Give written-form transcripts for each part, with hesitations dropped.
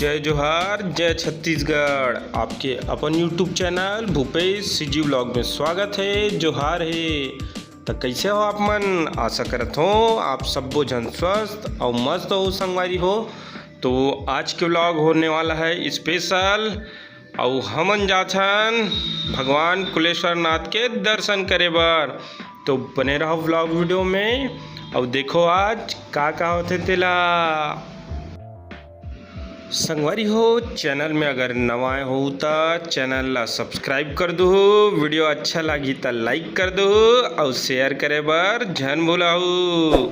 जय जोहार जय छत्तीसगढ़। आपके अपन YouTube channel Bhupesh CG vlog में स्वागत है। जोहार है। तो कैसे हो आप मन? आशा करत हो आप सब जन स्वस्थ और मस्त हो संगवारी हो। तो आज के व्लॉग होने वाला है स्पेशल और हमन जाथन भगवान कुलेश्वर नाथ के दर्शन करे बर। तो बने रहो व्लॉग वीडियो में और देखो आज का होते तेला। संगवारी हो चैनल में अगर नवा हो तो चैनल ला सब्सक्राइब कर दो। वीडियो अच्छा लगी तो लाइक कर दो और शेयर करे बर झन भुलाओ।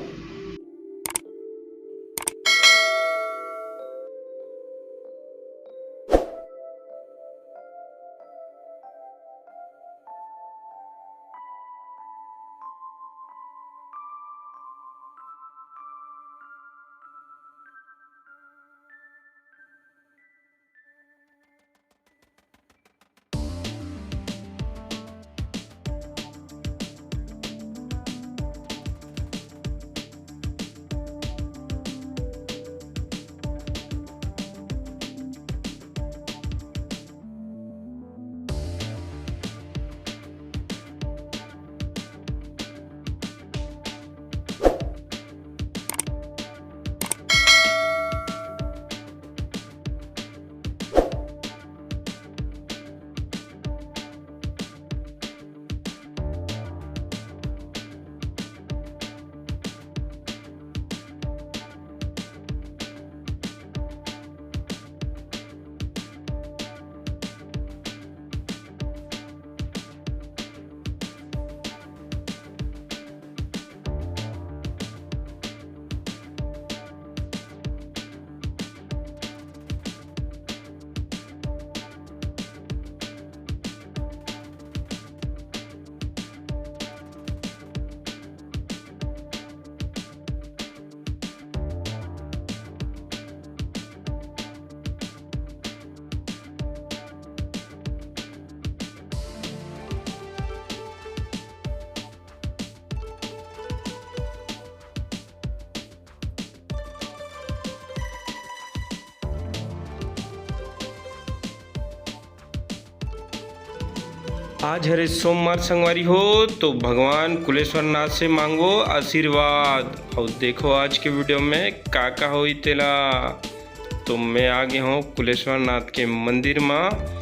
आज हरे सोमवार संगवारी हो तो भगवान कुलेश्वर नाथ से मांगो आशीर्वाद। और देखो आज के वीडियो में का होई तेला। तो मैं आ गया हूँ कुलेश्वर नाथ के मंदिर में।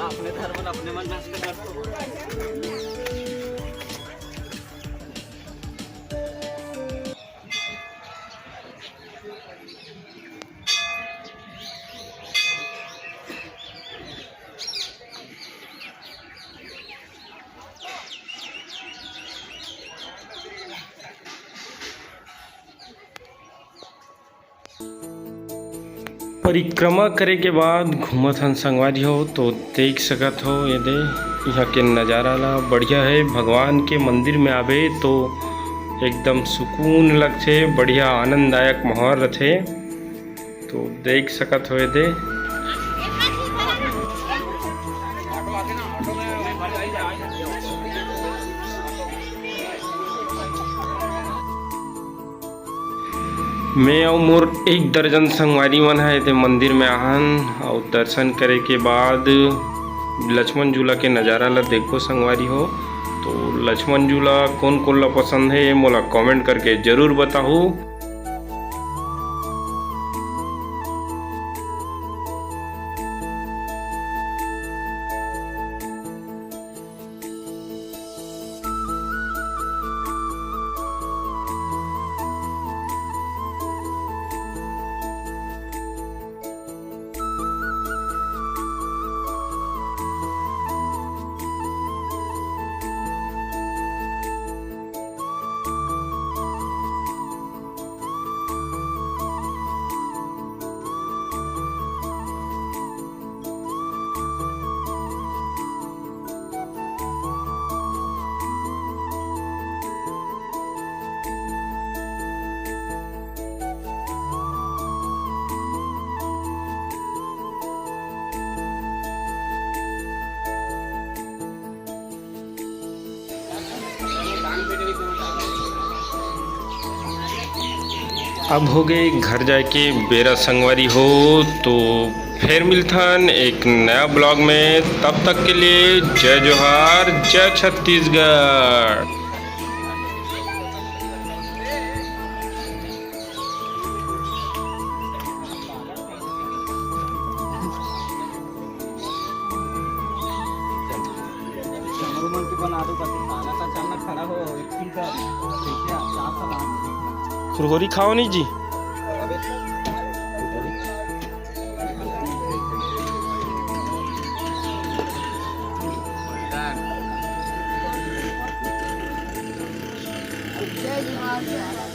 अपने धर्म अपने मन नष्ट कर। परिक्रमा करे के बाद घूमत हन संगवारी हो तो देख सकत हो ये दे यहाँ के नज़ारा ला बढ़िया है। भगवान के मंदिर में आवे तो एकदम सुकून लगथे, बढ़िया आनंददायक माहौल रथे। तो देख सकत हो ये दे मैं और मोर एक दर्जन संगवारी मन है ते मंदिर में आहन और दर्शन करे के बाद लक्ष्मण झूला के नज़ारा ला देखो संगवारी हो। तो लक्ष्मण झूला कौन कौन ला पसंद है मोला कमेंट करके ज़रूर बताओ। अब हो गए घर जाके बेरा संगवारी हो। तो फिर मिलथन एक नया ब्लॉग में, तब तक के लिए जय जोहार, जय छत्तीसगढ़। मन की बना दो खाना का अचानक खड़ा हो एक का देखिए आप सामान खुरहोरी खाओ नहीं जी। जय जोहार।